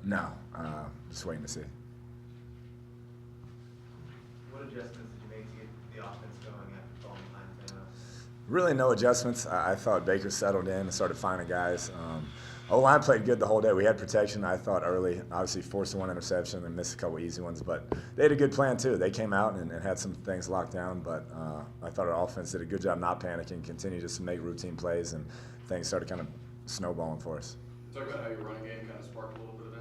No, just waiting to see. What adjustments did you make to get the offense going after falling behind 10-0? Really, no adjustments. I thought Baker settled in and started finding guys. O-line played good the whole day. We had protection, I thought, early. Obviously, forced one interception and missed a couple easy ones, but they had a good plan, too. They came out and had some things locked down, but I thought our offense did a good job not panicking, continued just to make routine plays, and things started kind of snowballing for us. Talk about how your running game kind of sparked a little bit of that.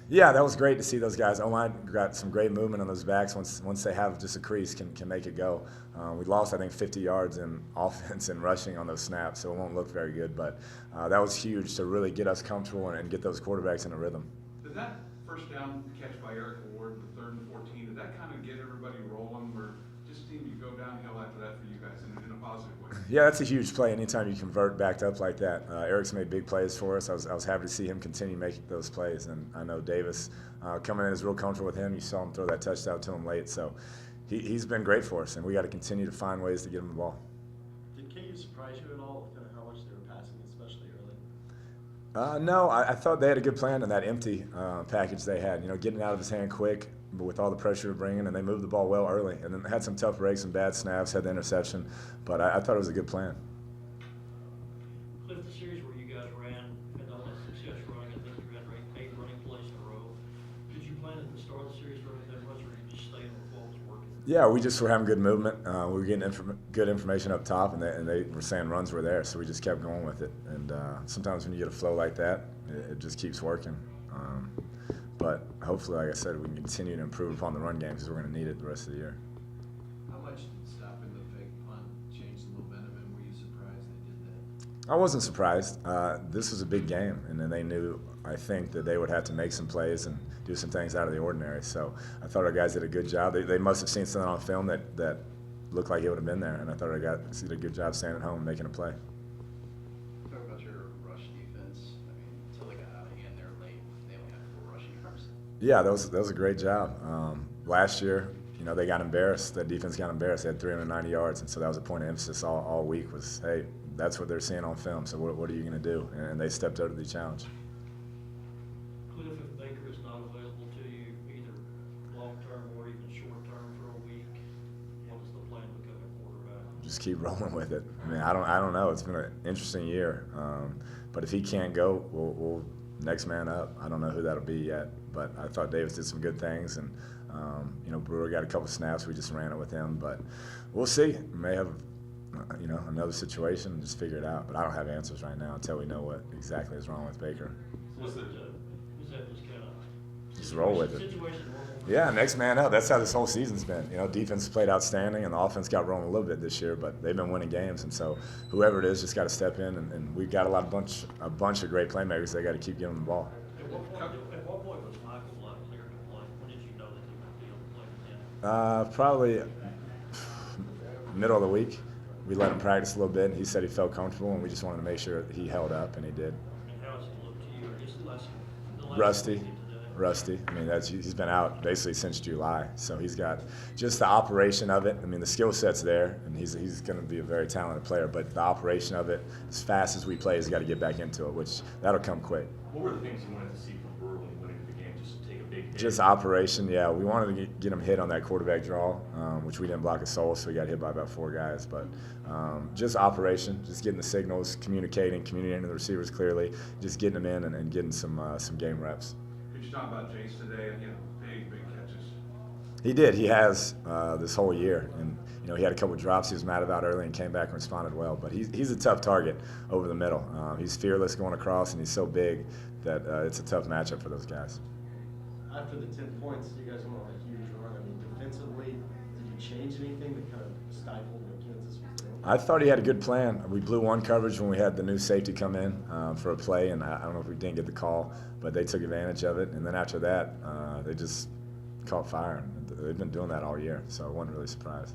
Yeah, that was great to see those guys. O-line got some great movement on those backs. Once they have just a crease, can make it go. We lost, I think, 50 yards in offense and rushing on those snaps, so it won't look very good. But that was huge to really get us comfortable and get those quarterbacks in a rhythm. Did that first down catch by Eric Ward, the 3rd and 14, did that kind of get everybody rolling, or just seemed to go downhill after that for you guys in a positive way? Yeah, that's a huge play. Anytime you convert backed up like that, Eric's made big plays for us. I was happy to see him continue making those plays, and I know Davis coming in is real comfortable with him. You saw him throw that touchdown to him late, so he's been great for us, and we got to continue to find ways to get him the ball. Did KU surprise you at all with kind of how much they were passing, especially early? No, I thought they had a good plan in that empty package they had. Getting out of his hand quick, but with all the pressure to bring in, and they moved the ball well early, and then had some tough breaks and bad snaps, had the interception, but I thought it was a good plan. Cliff, the series where you guys had all that success running, I think you had 8 running plays in a row. Did you plan at the start of the series running that much, or you just staying with what was working? Yeah, we just were having good movement. We were getting good information up top, and they were saying runs were there, so we just kept going with it. And sometimes when you get a flow like that, it just keeps working. But hopefully, like I said, we can continue to improve upon the run game because we're going to need it the rest of the year. How much did stopping the fake punt change the momentum, and were you surprised they did that? I wasn't surprised. This was a big game, and then they knew, I think, that they would have to make some plays and do some things out of the ordinary. So I thought our guys did a good job. They must have seen something on film that looked like it would have been there, and I thought our guys did a good job staying at home and making a play. Talk about your rush defense. I mean, until they got out of hand there late, they only had 4 rushing yards. Yeah, that was a great job. Last year, they got embarrassed. That defense got embarrassed. They had 390 yards, and so that was a point of emphasis all week was, hey, that's what they're seeing on film, so what are you going to do? And they stepped up to the challenge. Cliff, if Baker is not available to you, either long-term or even short-term for a week, what is the plan to become a quarterback? Just keep rolling with it. I mean, I don't know. It's been an interesting year. But if he can't go, we'll next man up. I don't know who that'll be yet. But I thought Davis did some good things, and Brewer got a couple snaps. We just ran it with him, but we'll see. We may have another situation and just figure it out. But I don't have answers right now until we know what exactly is wrong with Baker. Was that just kind of just roll with it? Situation yeah, next man up. That's how this whole season's been. Defense played outstanding, and the offense got rolling a little bit this year, but they've been winning games, and so whoever it is just got to step in, and we've got a bunch of great playmakers. They got to keep giving them the ball. At what point was Michael clear to play? When did you know that he would be able to play again? Probably middle of the week. We let him practice a little bit, and he said he felt comfortable, and we just wanted to make sure that he held up, and he did. And how does it look to you? Or just the last Rusty. I mean, he's been out basically since July, so he's got just the operation of it. I mean, the skill set's there, and he's going to be a very talented player, but the operation of it, as fast as we play, he's got to get back into it, which that'll come quick. What were the things you wanted to see from Brewer when he went into the game, just to take a big hit? Just operation, yeah. We wanted to get him hit on that quarterback draw, which we didn't block a soul, so we got hit by about 4 guys. But just operation, just getting the signals, communicating to the receivers clearly, just getting them in and getting some game reps. Did you talk about Jace today? Big catches. He did. He has this whole year, and he had a couple of drops he was mad about early and came back and responded well. But he's a tough target over the middle. He's fearless going across, and he's so big that it's a tough matchup for those guys. After the 10 points, you guys went on a huge run. I mean, defensively, did you change anything that kind of stifled what Kansas was doing? I thought he had a good plan. We blew one coverage when we had the new safety come in for a play, and I don't know if we didn't get the call, but they took advantage of it. And then after that, they just caught fire. They've been doing that all year, so I wasn't really surprised.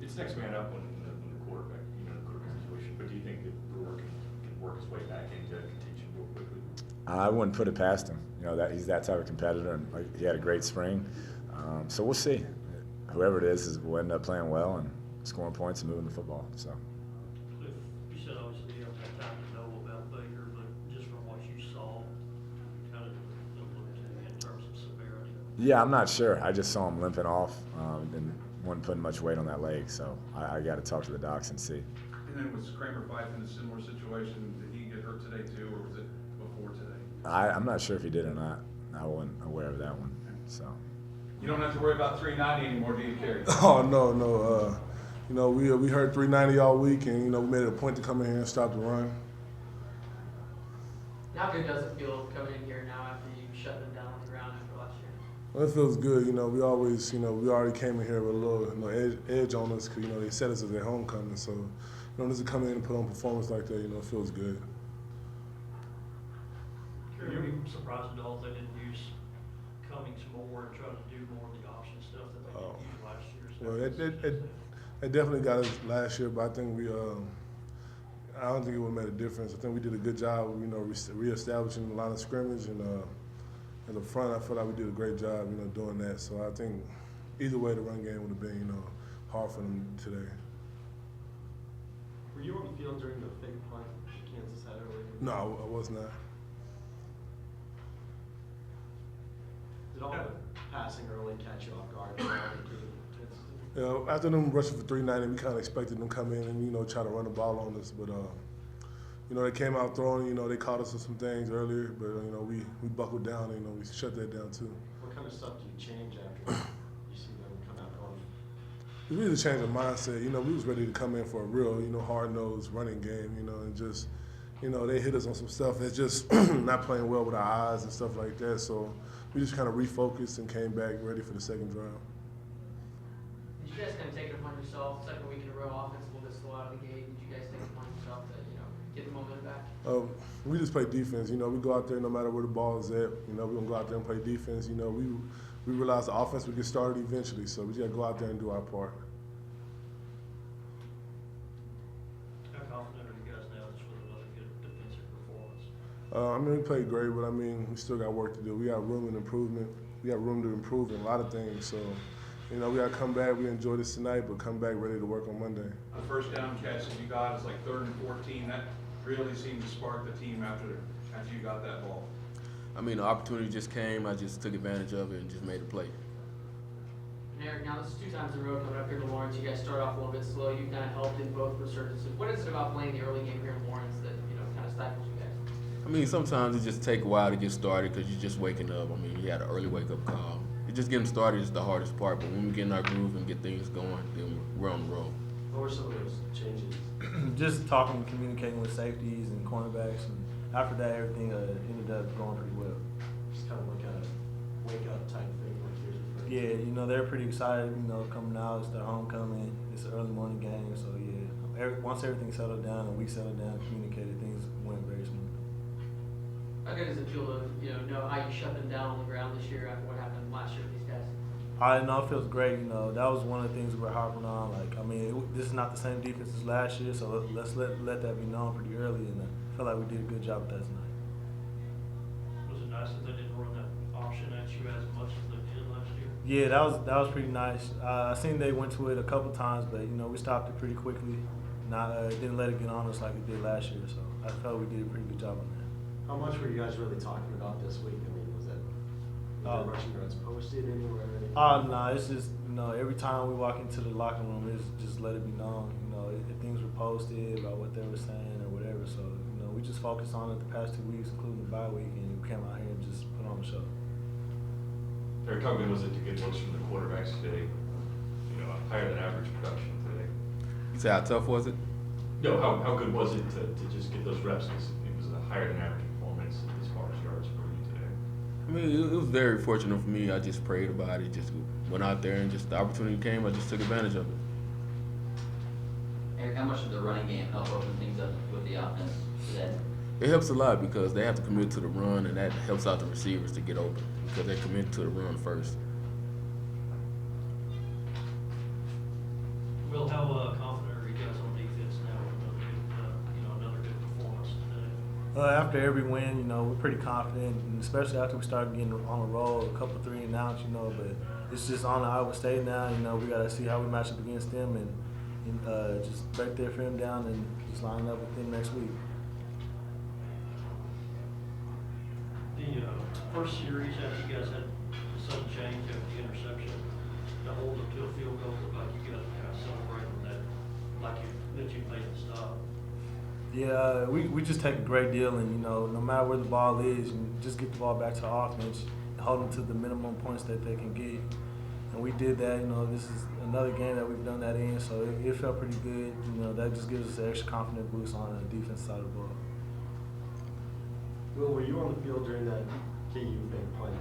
It's next man up when the quarterback, the quarterback situation. But do you think that Brewer can work his way back into contention real quickly? I wouldn't put it past him. That he's that type of competitor, and he had a great spring. So we'll see. Whoever it is will end up playing well and scoring points and moving the football. So. Cliff, you said obviously you don't have time to know about Baker, but just from what you Yeah, I'm not sure. I just saw him limping off and wasn't putting much weight on that leg, so I got to talk to the docs and see. And then was Kramer Fife in a similar situation? Did he get hurt today too, or was it before today? I'm not sure if he did or not. I wasn't aware of that one. So. You don't have to worry about 390 anymore, do you, Kerry? Oh no. You know, we heard 390 all week, and you know, we made it a point to come in here and stop the run. How good does it feel coming in here now after you shut them down on the ground after last year? Well, it feels good. You know, we always, you know, we already came in here with a little, you know, edge on us because, you know, they set us as their homecoming. So, you know, just to come in and put on performance like that, you know, it feels good. Kerry, were you surprised at all they didn't use Cummings more and try to do more of the option stuff that they did use last year? Well, it definitely got us last year, but I think I don't think it would have made a difference. I think we did a good job, you know, reestablishing the line of scrimmage, and in the front, I feel like we did a great job, you know, doing that. So I think either way, the run game would have been, you know, hard for them today. Were you on the field during the fake punt that Kansas had earlier? No, I was not. Did all the passing early catch you off guard? You know, after them rushing for 390, we kind of expected them to come in and, you know, try to run the ball on us. But, you know, they came out throwing, you know, they caught us with some things earlier. But, you know, we buckled down and, you know, we shut that down too. What kind of stuff do you change after you see them come out going? We really changed the mindset. You know, we was ready to come in for a real, you know, hard-nosed running game, you know, and just, you know, they hit us on some stuff that's just not playing well with our eyes and stuff like that. So we just kind of refocused and came back ready for the second drive. Did you guys kind of take it upon yourself, second week in a row, offense a little bit slow out of the gate? Did you guys take it upon yourself to, you know, get the momentum back? We just play defense. You know, we go out there no matter where the ball is at. You know, we're going to go out there and play defense. You know, we realize the offense will get started eventually, so we just got to go out there and do our part. How confident are you guys now just with another good defensive performance? I mean, we played great, but I mean, we still got work to do. We got room and improvement. We got room to improve in a lot of things. So, you know, we got to come back. We enjoy this tonight, but come back ready to work on Monday. The first down catch that you got is like 3rd and 14. That really seemed to spark the team after you got that ball. I mean, the opportunity just came. I just took advantage of it and just made a play. And Eric, now this is 2 times in a row coming up here to Lawrence. You guys start off a little bit slow. You kind of helped in both resurgences. What is it about playing the early game here in Lawrence that, you know, kind of stifles you guys? I mean, sometimes it just take a while to get started because you're just waking up. I mean, you had an early wake-up call. Just getting started is the hardest part, but when we get in our groove and get things going, then we're on the roll. What were some of those changes? Just talking and communicating with safeties and cornerbacks, and after that, everything ended up going pretty well. Just kind of like a wake-up type thing like yours. Yeah, you know, they're pretty excited, you know, coming out. It's their homecoming. It's an early morning game, so yeah. Once everything settled down and we settled down, communicated, things went very smooth. How good does it feel to, you know how you shut them down on the ground this year after what happened last year with these guys? I know it feels great. You know, that was one of the things we were harping on. Like, I mean, this is not the same defense as last year, so let's let that be known pretty early. And I feel like we did a good job with that tonight. Was it nice that they didn't run that option at you as much as they did last year? Yeah, that was pretty nice. I seen they went to it a couple times, but you know, we stopped it pretty quickly. Didn't let it get on us like it did last year. So I felt we did a pretty good job on that. How much were you guys really talking about this week? I mean, was it rushing yards posted anywhere? No, it's just, you know, every time we walk into the locker room, it's just let it be known, you know, if things were posted about what they were saying or whatever. So, you know, we just focused on it the past 2 weeks, including the bye week, and we came out here and just put on the show. Eric, how good was it to get looks from the quarterbacks today? You know, higher than average production today. You say how tough was it? No, how good was it to just get those reps? It was a higher than average performance as far as yards for you today. I mean, it was very fortunate for me. I just prayed about it, just went out there, and just the opportunity came, I just took advantage of it. Eric, how much did the running game help open things up with the offense today? It helps a lot because they have to commit to the run, and that helps out the receivers to get open because they commit to the run first. Will, how confident are you guys on defense now with another good performance today? After every win, you know, we're pretty confident, and especially after we started getting on a roll, a couple 3 and outs, you know, but it's just on the Iowa State now. You know, we got to see how we match up against them and just break their film down and just line up with them next week. The first series after you guys had the sudden change after the interception to hold them to a field goal, looked like you guys were kind of celebrating that, like that you made the stop. Yeah, we just take a great deal, and no matter where the ball is, and just get the ball back to our offense and hold them to the minimum points that they can get. And we did that. This is another game that we've done that in, so it felt pretty good. That just gives us an extra confident boost on the defense side of the ball. Will, were you on the field during that KU big punt?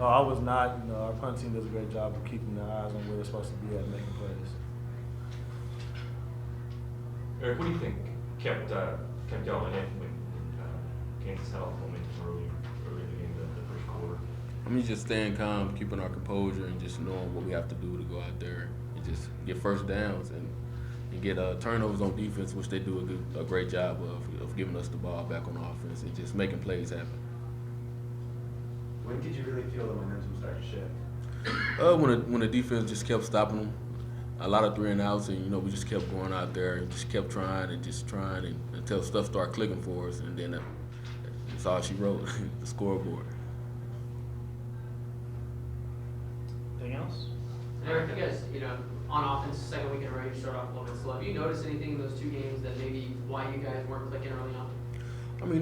Oh, I was not. Our punt team does a great job of keeping their eyes on where they're supposed to be at making plays. Eric, what do you think kept y'all in it when Kansas had all the momentum early in the game, the first quarter? Just staying calm, keeping our composure, and just knowing what we have to do to go out there and just get first downs and get turnovers on defense, which they do a great job of giving us the ball back on offense and just making plays happen. When did you really feel the momentum start to shift? When the defense just kept stopping them, a lot of 3 and outs, and we just kept going out there and just kept trying and until stuff started clicking for us, and then that's all she wrote, the scoreboard. Anything else? Eric, you guys, on offense, second week in a row, you start off a little bit slow. Have you noticed anything in those 2 games that maybe why you guys weren't clicking early on?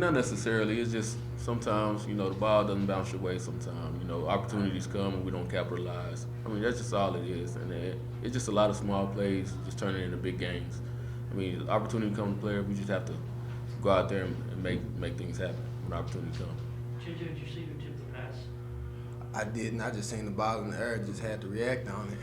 Not necessarily. It's just sometimes, the ball doesn't bounce your way sometimes. Opportunities come and we don't capitalize. That's just all it is. And it's just a lot of small plays just turning into big games. Opportunity comes to play, we just have to go out there and make things happen when opportunity comes. JJ, did you see who tipped the pass? I didn't. I just seen the ball in the air, just had to react on it.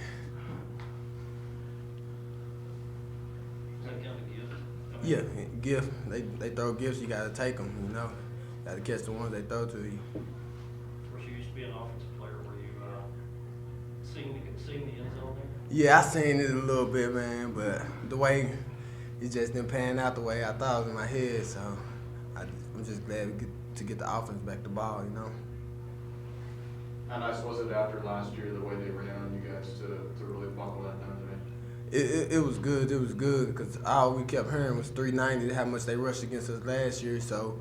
Was that kind of a gift? Yeah, gift. They throw gifts, you gotta take them, Gotta catch the ones they throw to you. Of course, you used to be an offensive player. Were you seeing the end zone there? Yeah, I seen it a little bit, man, but the way it just didn't pan out the way I thought it was in my head, so I'm just glad to get the offense back the ball, How nice was it after last year, the way they ran on you guys to really buckle that down today? It was good. It was good because all we kept hearing was 390, how much they rushed against us last year. So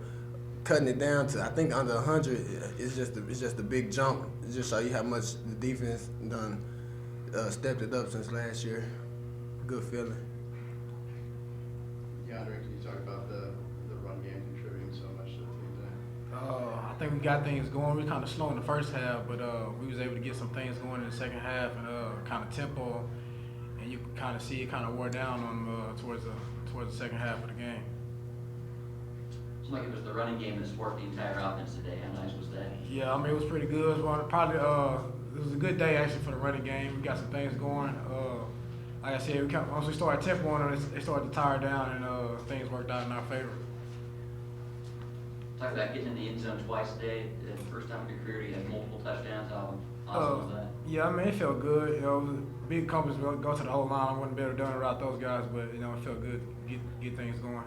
cutting it down to I think under 100, it's just a big jump. It just show you how much the defense done stepped it up since last year. Good feeling. DeAndre, can you talk about the run game contributing so much to the team today? I think we got things going. We were kind of slow in the first half, but we was able to get some things going in the second half and kind of tempo. And you can kind of see it kind of wore down on towards the second half of the game. It's like it was the running game that sparked the entire offense today. How nice was that? Yeah, it was pretty good. It was a good day actually for the running game. We got some things going. Like I said, once we started tempo on them, they started to tire down, and things worked out in our favor. Talk about getting in the end zone twice today. The first time in your career you had multiple touchdowns. How awesome was that? Yeah, it felt good. It was big companies go to the whole line. I wouldn't be able to do it without those guys, but it felt good to get things going.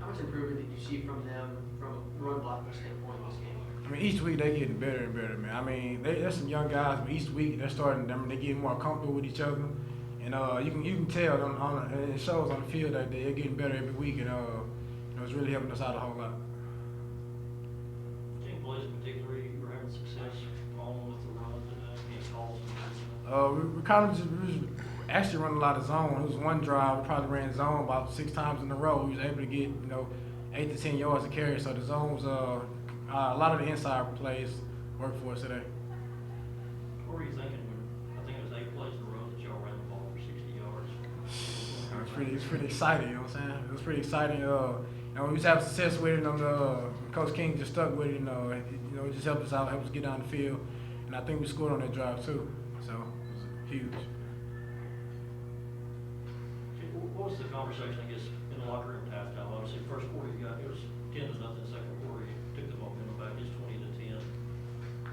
How much improvement did you see from them from a run blocking standpoint this game? Each week they're getting better and better, man. There's some young guys, but each week they're starting. They're getting more comfortable with each other, and you can tell and it shows on the field that they're getting better every week, and it's really helping us out a whole lot. Team plays in particular, you were having success on with the runs and getting calls. We kind of we was actually running a lot of zone. It was one drive, we probably ran zone about 6 times in a row. We was able to get 8 to 10 yards to carry. So the zone was a lot of the inside plays worked for us today. What were you thinking when I think it was 8 plays in a row that y'all ran the ball for 60 yards? It was pretty exciting, you know what I'm saying? It was pretty exciting. We was having success with it. Coach King just stuck with it. It just helped us out, helped us get down the field, and I think we scored on that drive too. So it was huge. What was the conversation, I guess, in the locker room at halftime? Obviously, first quarter it was 10-0. Second quarter, you took the momentum back. It's 20-10.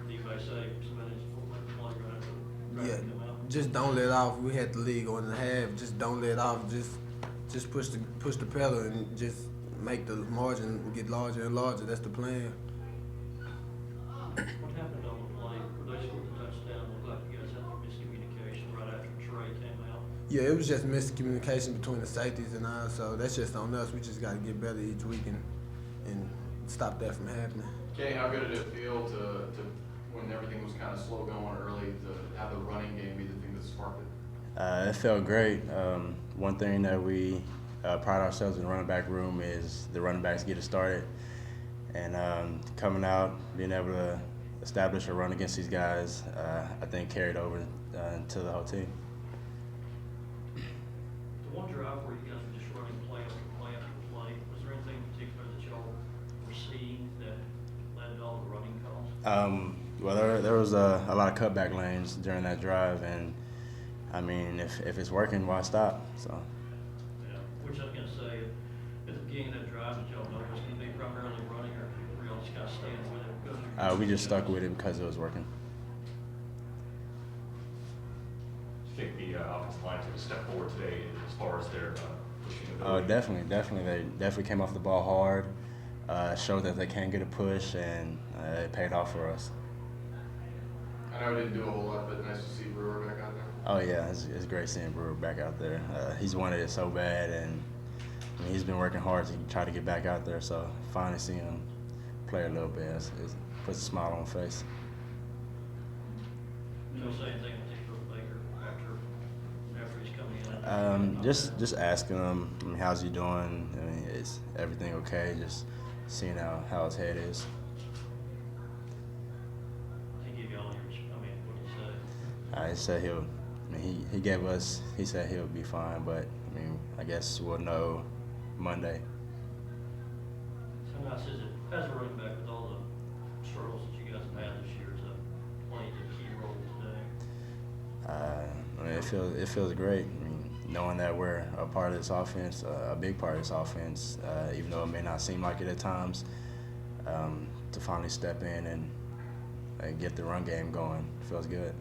Do you guys say somebody's play right after come out? Just don't let off. We had the lead going in the half. Just don't let off. Just push the pedal and just make the margin get larger and larger. That's the plan. What happened on the play where they scored the touchdown? Looked like you guys had a miscommunication right after Trey came out. Yeah, it was just miscommunication between the safeties and us. So that's just on us. We just got to get better each week and stop that from happening. Kenny, how good did it feel to when everything was kind of slow going early, to have the running game be the thing that sparked it? It felt great. One thing that we pride ourselves in the running back room is the running backs get it started. And coming out, being able to establish a run against these guys, I think carried over to the whole team. The one drive where you guys were just running play after play after play, was there anything in particular that y'all were seeing that led to all the running calls? Well, there was a lot of cutback lanes during that drive, and I mean, if it's working, why stop? So. Yeah, which I was gonna say, at the beginning of that drive, did y'all know it was gonna be primarily running, or were y'all just kind of staying with it? We just stuck with it because it was working. Do you think the offensive line took a step forward today as far as their pushing ability? Definitely. They definitely came off the ball hard, showed that they can get a push, and it paid off for us. I know he didn't do a whole lot, but nice to see Brewer back out there. Oh yeah, it's great seeing Brewer back out there. He's wanted it so bad, and I mean, he's been working hard to try to get back out there. So finally seeing him play a little bit, it puts a smile on his face. Don't say anything in particular with Baker after he's coming in. Just asking him, I mean, how's he doing? I mean, is everything okay? Just seeing how his head is. He gave y'all your, what did he say? He said he gave us, he said he'll be fine, but I mean, I guess we'll know Monday. How nice is it, as a running back, with all the struggles that you guys have had this year, to play a key role today? I mean, it feels great. I mean, knowing that we're a part of this offense, a big part of this offense, even though it may not seem like it at times, to finally step in and get the run game going feels good.